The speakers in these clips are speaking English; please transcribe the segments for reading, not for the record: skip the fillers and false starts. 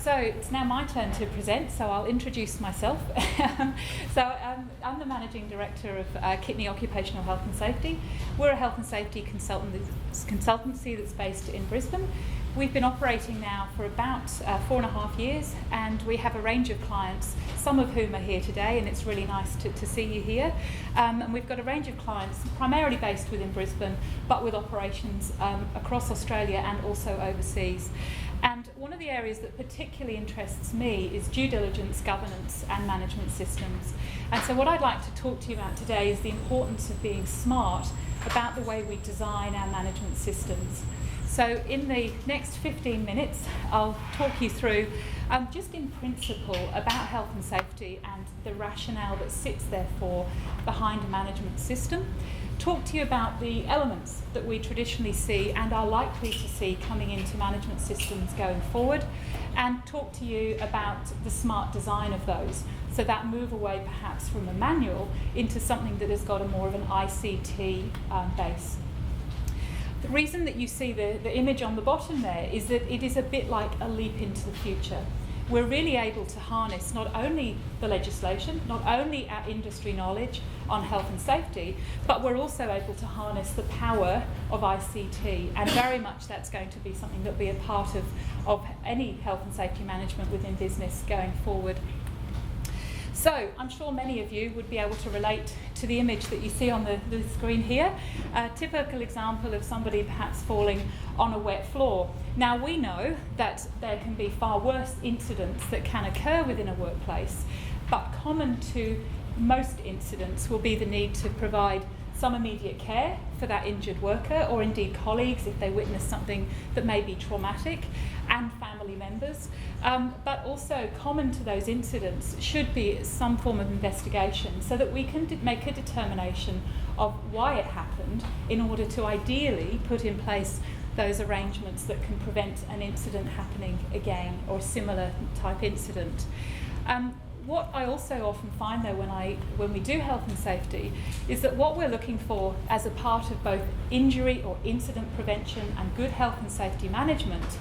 So it's now my turn to present, so I'll introduce myself. I'm the Managing Director of Kitney Occupational Health and Safety. We're a health and safety consultancy that's based in Brisbane. We've been operating now for about 4.5 years, and we have a range of clients, some of whom are here today, and it's really nice to see you here. And we've got a range of clients primarily based within Brisbane, but with operations across Australia and also overseas. And one of the areas that particularly interests me is due diligence, governance and management systems. And so what I'd like to talk to you about today is the importance of being smart about the way we design our management systems. So in the next 15 minutes, I'll talk you through just in principle about health and safety and the rationale that sits therefore behind a management system. Talk to you about the elements that we traditionally see and are likely to see coming into management systems going forward, and talk to you about the smart design of those, so that move away perhaps from a manual into something that has got a more of an ICT base. The reason that you see the image on the bottom there is that it is a bit like a leap into the future. We're really able to harness not only the legislation, not only our industry knowledge on health and safety, but we're also able to harness the power of ICT, and very much that's going to be something that will be a part of any health and safety management within business going forward. So I'm sure many of you would be able to relate to the image that you see on the screen here, a typical example of somebody perhaps falling on a wet floor. Now we know that there can be far worse incidents that can occur within a workplace, but common to most incidents will be the need to provide some immediate care for that injured worker, or indeed colleagues if they witness something that may be traumatic, and family members. But also common to those incidents should be some form of investigation so that we can make a determination of why it happened in order to ideally put in place those arrangements that can prevent an incident happening again, or a similar type incident. What I also often find though when we do health and safety is that what we're looking for as a part of both injury or incident prevention and good health and safety management,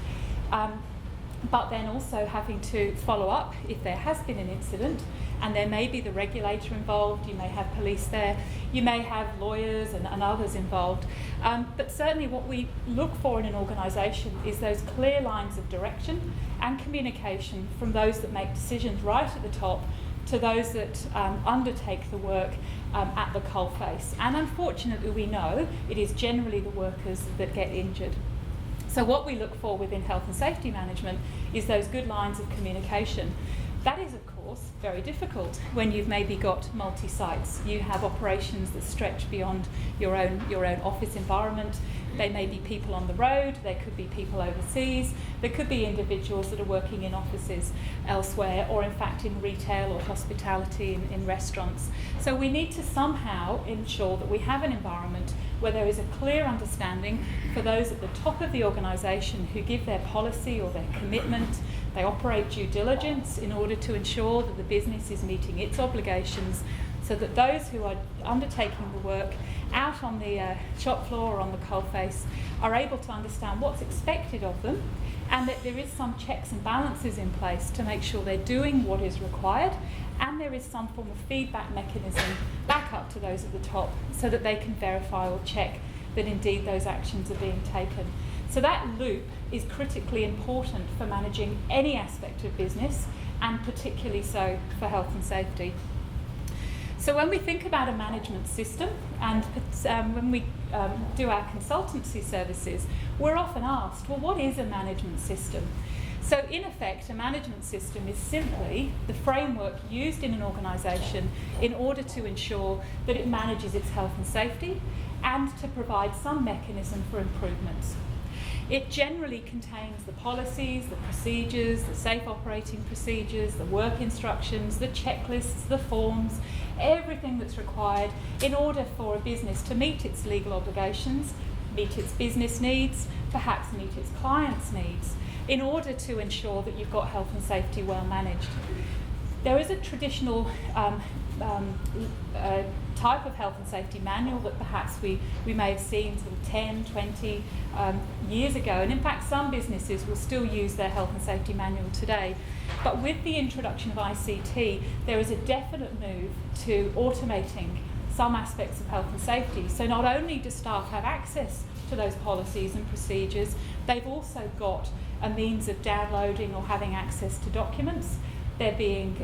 but then also having to follow up if there has been an incident, and there may be the regulator involved, you may have police there, you may have lawyers and others involved, but certainly what we look for in an organisation is those clear lines of direction and communication from those that make decisions right at the top to those that undertake the work at the coalface. And unfortunately we know it is generally the workers that get injured. So what we look for within health and safety management is those good lines of communication. That is, of course, very difficult when you've maybe got multi-sites. You have operations that stretch beyond your own office environment. They may be people on the road, there could be people overseas, there could be individuals that are working in offices elsewhere, or in fact in retail or hospitality in restaurants. So we need to somehow ensure that we have an environment where there is a clear understanding for those at the top of the organisation who give their policy or their commitment. They operate due diligence in order to ensure that the business is meeting its obligations, so that those who are undertaking the work out on the shop floor or on the coalface are able to understand what's expected of them, and that there is some checks and balances in place to make sure they're doing what is required, and there is some form of feedback mechanism back up to those at the top so that they can verify or check that indeed those actions are being taken. So that loop is critically important for managing any aspect of business, and particularly so for health and safety. So when we think about a management system, and when we do our consultancy services, we're often asked, well, what is a management system? So in effect, a management system is simply the framework used in an organisation in order to ensure that it manages its health and safety and to provide some mechanism for improvements. It generally contains the policies, the procedures, the safe operating procedures, the work instructions, the checklists, the forms, everything that's required in order for a business to meet its legal obligations, meet its business needs, perhaps meet its clients' needs, in order to ensure that you've got health and safety well managed. There is a traditional type of health and safety manual that perhaps we may have seen sort of 10, 20 years ago. And in fact, some businesses will still use their health and safety manual today. But with the introduction of ICT, there is a definite move to automating some aspects of health and safety. So not only do staff have access to those policies and procedures, they've also got a means of downloading or having access to documents. There being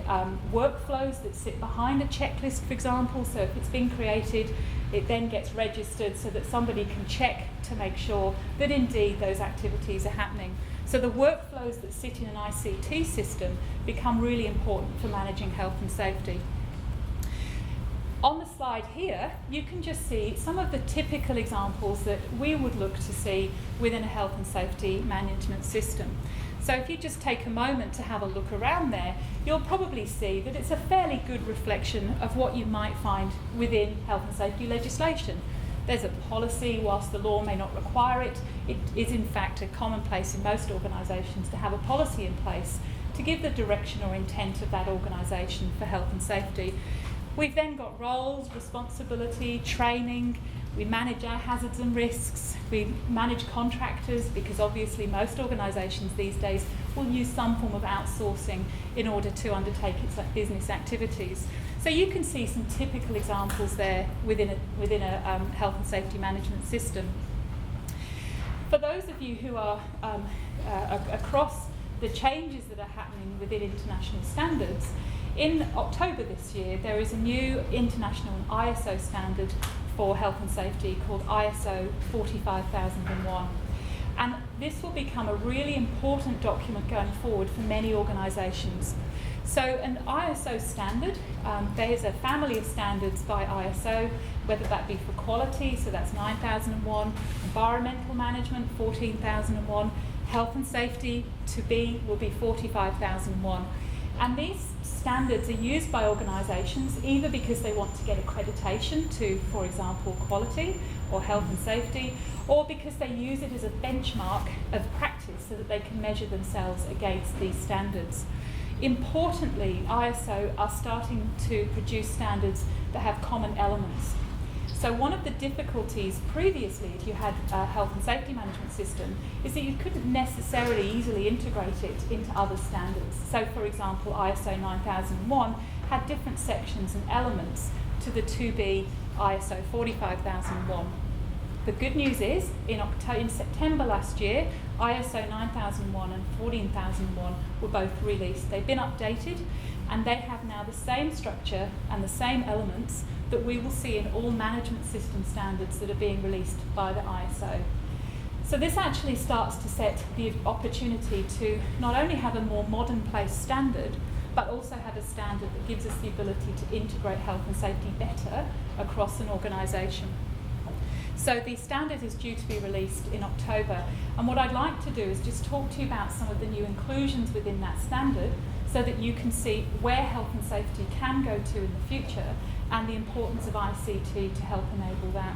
workflows that sit behind a checklist, for example. So if it's been created, it then gets registered so that somebody can check to make sure that indeed those activities are happening. So the workflows that sit in an ICT system become really important for managing health and safety. On the slide here, you can just see some of the typical examples that we would look to see within a health and safety management system. So if you just take a moment to have a look around there, you'll probably see that it's a fairly good reflection of what you might find within health and safety legislation. There's a policy, whilst the law may not require it, it is in fact a commonplace in most organisations to have a policy in place to give the direction or intent of that organisation for health and safety. We've then got roles, responsibility, training. We manage our hazards and risks. We manage contractors, because obviously most organisations these days will use some form of outsourcing in order to undertake its business activities. So you can see some typical examples there within a health and safety management system. For those of you who are across the changes that are happening within international standards, in October this year, there is a new international ISO standard for health and safety called ISO 45001. And this will become a really important document going forward for many organisations. So an ISO standard, there's a family of standards by ISO, whether that be for quality, so that's 9001, environmental management, 14001, health and safety to be will be 45001. And these standards are used by organisations either because they want to get accreditation to, for example, quality or health and safety, or because they use it as a benchmark of practice so that they can measure themselves against these standards. Importantly, ISO are starting to produce standards that have common elements. So one of the difficulties previously, if you had a health and safety management system, is that you couldn't necessarily easily integrate it into other standards. So for example, ISO 9001 had different sections and elements to the 2B ISO 45001. The good news is, in September last year, ISO 9001 and 14001 were both released. They've been updated, and they have now the same structure and the same elements that we will see in all management system standards that are being released by the ISO. So this actually starts to set the opportunity to not only have a more modern place standard, but also have a standard that gives us the ability to integrate health and safety better across an organisation. So the standard is due to be released in October, and what I'd like to do is just talk to you about some of the new inclusions within that standard so that you can see where health and safety can go to in the future and the importance of ICT to help enable that.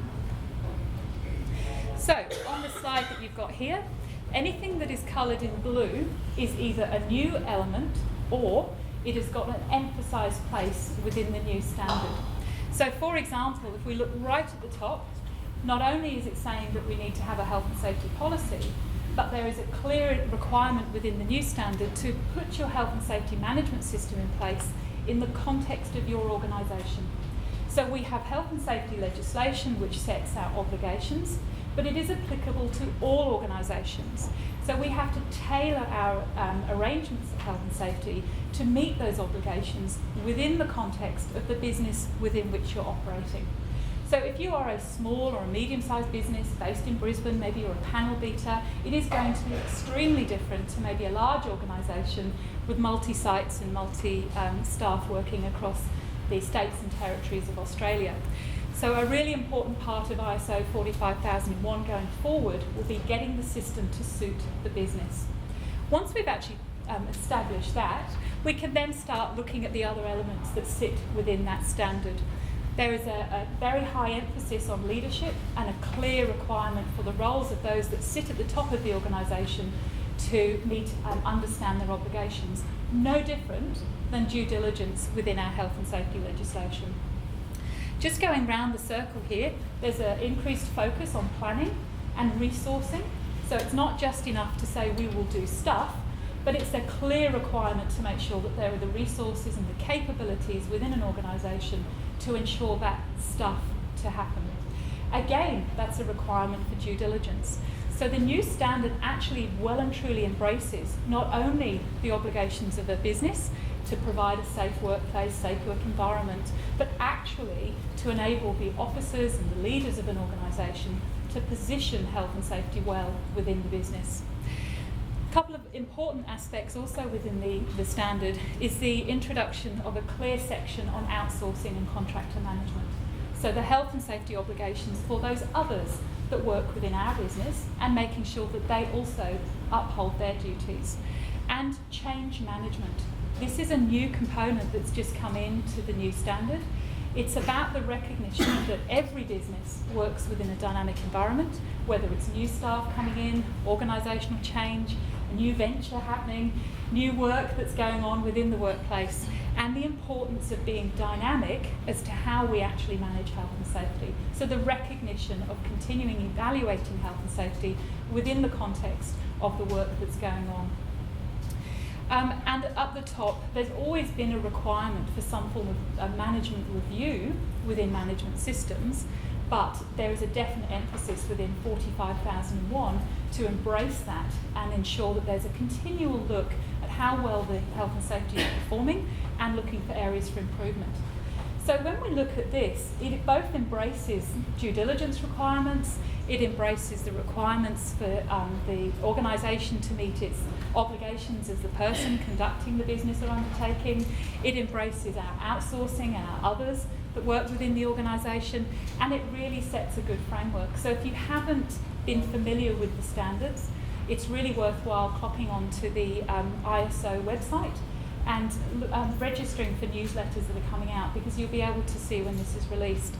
So on the slide that you've got here, anything that is coloured in blue is either a new element or it has got an emphasised place within the new standard. So for example, if we look right at the top, not only is it saying that we need to have a health and safety policy, but there is a clear requirement within the new standard to put your health and safety management system in place in the context of your organisation. So we have health and safety legislation which sets out obligations, but it is applicable to all organisations. So we have to tailor our arrangements of health and safety to meet those obligations within the context of the business within which you're operating. So if you are a small or a medium-sized business based in Brisbane, maybe you're a panel beater, it is going to be extremely different to maybe a large organisation with multi-sites and multi-staff working across the states and territories of Australia. So a really important part of ISO 45001 going forward will be getting the system to suit the business. Once we've actually established that, we can then start looking at the other elements that sit within that standard. There is a very high emphasis on leadership and a clear requirement for the roles of those that sit at the top of the organisation to meet and understand their obligations, no different than due diligence within our health and safety legislation. Just going round the circle here, there's an increased focus on planning and resourcing. So it's not just enough to say we will do stuff, but it's a clear requirement to make sure that there are the resources and the capabilities within an organisation to ensure that stuff to happen. Again, that's a requirement for due diligence. So the new standard actually well and truly embraces not only the obligations of a business to provide a safe workplace, safe work environment, but actually to enable the officers and the leaders of an organisation to position health and safety well within the business. A couple of important aspects also within the standard is the introduction of a clear section on outsourcing and contractor management. So the health and safety obligations for those others that work within our business and making sure that they also uphold their duties. And change management. This is a new component that's just come into the new standard. It's about the recognition that every business works within a dynamic environment, whether it's new staff coming in, organisational change, a new venture happening, new work that's going on within the workplace, and the importance of being dynamic as to how we actually manage health and safety. So the recognition of continuing evaluating health and safety within the context of the work that's going on. And up the top, there's always been a requirement for some form of a management review within management systems, but there is a definite emphasis within 45001 to embrace that and ensure that there's a continual look at how well the health and safety is performing and looking for areas for improvement. So when we look at this, it both embraces due diligence requirements, it embraces the requirements for the organisation to meet its obligations as the person conducting the business or undertaking, it embraces our outsourcing and our others that work within the organisation, and it really sets a good framework. So if you haven't been familiar with the standards, it's really worthwhile clocking onto the ISO website and registering for newsletters that are coming out, because you'll be able to see when this is released.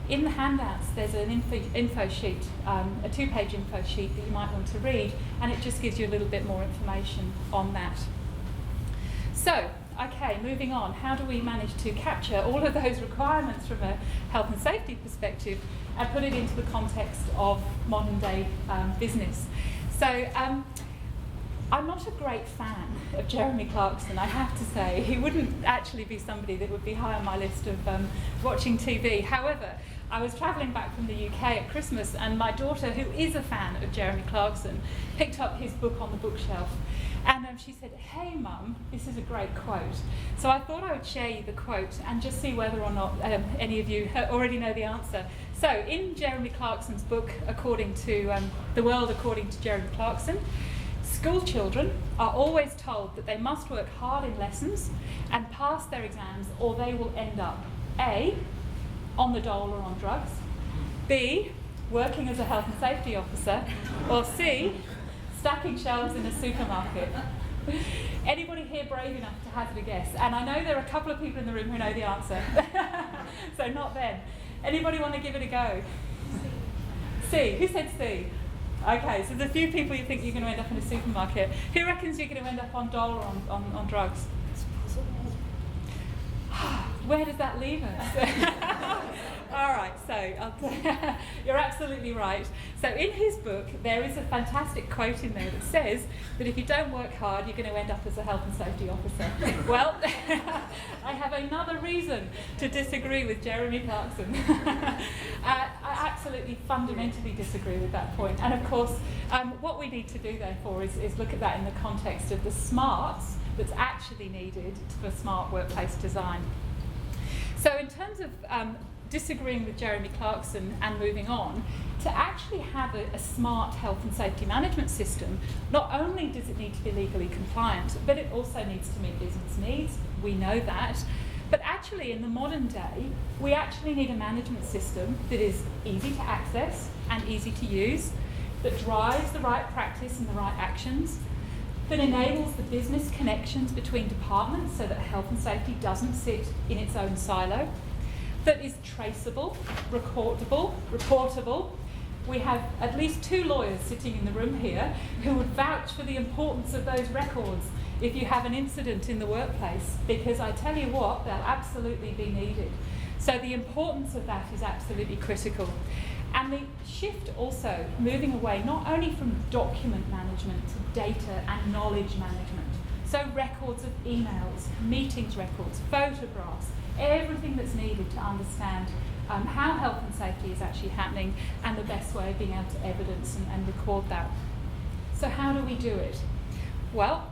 In the handouts, there's an info sheet, a two-page info sheet that you might want to read, and it just gives you a little bit more information on that. So, okay, moving on. How do we manage to capture all of those requirements from a health and safety perspective and put it into the context of modern-day business? So, I'm not a great fan of Jeremy Clarkson, I have to say. He wouldn't actually be somebody that would be high on my list of watching TV. However, I was travelling back from the UK at Christmas, and my daughter, who is a fan of Jeremy Clarkson, picked up his book on the bookshelf. And she said, "Hey Mum, this is a great quote." So I thought I would share you the quote and just see whether or not any of you already know the answer. So in Jeremy Clarkson's book, according to The World According to Jeremy Clarkson, school children are always told that they must work hard in lessons and pass their exams, or they will end up A, on the dole or on drugs, B, working as a health and safety officer, or C, stacking shelves in a supermarket. Anybody here brave enough to hazard a guess? And I know there are a couple of people in the room who know the answer. So not them. Anybody want to give it a go? C. Who said C? Okay, so there's a few people you think you're going to end up in a supermarket. Who reckons you're going to end up on dole or on drugs? It's possible. Where does that leave us? All right, so you're absolutely right. So in his book, there is a fantastic quote in there that says that if you don't work hard, you're going to end up as a health and safety officer. Well, I have another reason to disagree with Jeremy Clarkson. I absolutely fundamentally disagree with that point. And of course, what we need to do therefore is look at that in the context of the smarts that's actually needed for smart workplace design. So in terms of disagreeing with Jeremy Clarkson and moving on, to actually have a smart health and safety management system, not only does it need to be legally compliant, but it also needs to meet business needs. We know that. But actually, in the modern day, we actually need a management system that is easy to access and easy to use, that drives the right practice and the right actions, that enables the business connections between departments so that health and safety doesn't sit in its own silo, that is traceable, recordable, reportable. We have at least 2 lawyers sitting in the room here who would vouch for the importance of those records if you have an incident in the workplace, because I tell you what, they'll absolutely be needed. So the importance of that is absolutely critical. And the shift also moving away not only from document management to data and knowledge management. So records of emails, meetings records, photographs, everything that's needed to understand how health and safety is actually happening and the best way of being able to evidence and record that. So how do we do it? Well,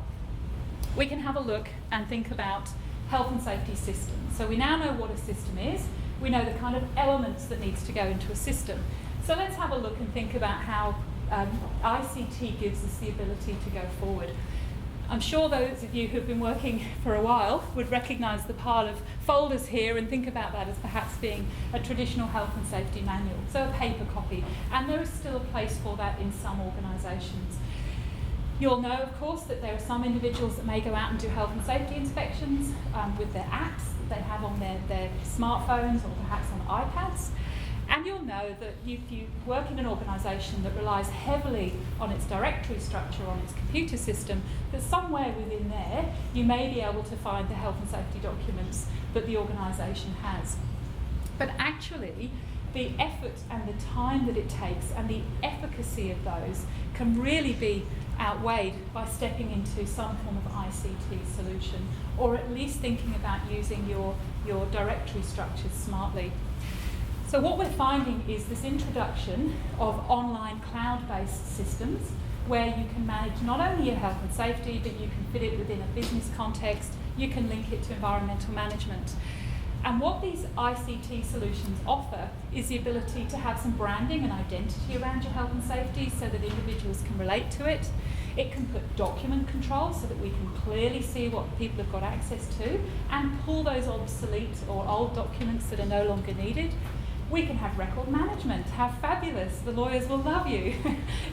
we can have a look and think about health and safety systems. So we now know what a system is. We know the kind of elements that needs to go into a system. So let's have a look and think about how ICT gives us the ability to go forward. I'm sure those of you who've been working for a while would recognise the pile of folders here and think about that as perhaps being a traditional health and safety manual, so a paper copy, and there is still a place for that in some organisations. You'll know, of course, that there are some individuals that may go out and do health and safety inspections with their apps that they have on their smartphones or perhaps on iPads. And you'll know that if you work in an organisation that relies heavily on its directory structure, on its computer system, that somewhere within there you may be able to find the health and safety documents that the organisation has. But actually, the effort and the time that it takes and the efficacy of those can really be outweighed by stepping into some form of ICT solution, or at least thinking about using your directory structures smartly. So what we're finding is this introduction of online cloud-based systems where you can manage not only your health and safety, but you can fit it within a business context, you can link it to environmental management. And what these ICT solutions offer is the ability to have some branding and identity around your health and safety so that individuals can relate to it. It can put document control so that we can clearly see what people have got access to and pull those obsolete or old documents that are no longer needed. We can have record management. How fabulous. The lawyers will love you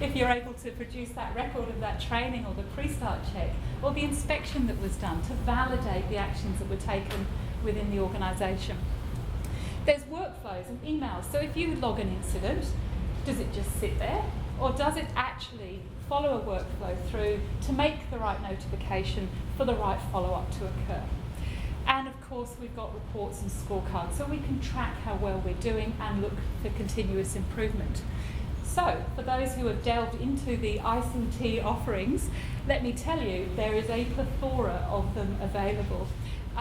if you're able to produce that record of that training or the pre-start check or the inspection that was done to validate the actions that were taken within the organisation. There's workflows and emails. So if you log an incident, does it just sit there? Or does it actually follow a workflow through to make the right notification for the right follow-up to occur? And of course, we've got reports and scorecards, so we can track how well we're doing and look for continuous improvement. So, for those who have delved into the ICT offerings, let me tell you, there is a plethora of them available.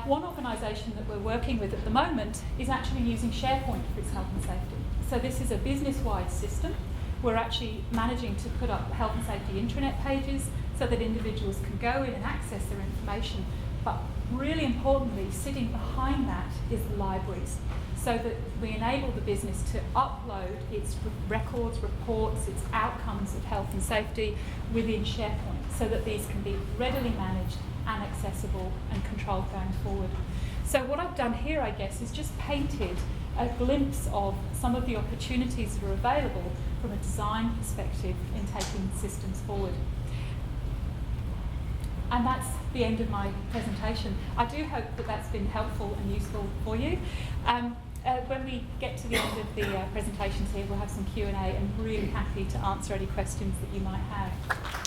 One organisation that we're working with at the moment is actually using SharePoint for its health and safety. So this is a business-wide system. We're actually managing to put up health and safety intranet pages so that individuals can go in and access their information. But really importantly, sitting behind that is the libraries, so that we enable the business to upload its records, reports, its outcomes of health and safety within SharePoint, so that these can be readily managed and accessible and controlled going forward. So what I've done here, I guess, is just painted a glimpse of some of the opportunities that are available from a design perspective in taking systems forward. And that's the end of my presentation. I do hope that that's been helpful and useful for you. When we get to the end of the presentations here, we'll have some Q&A and really happy to answer any questions that you might have.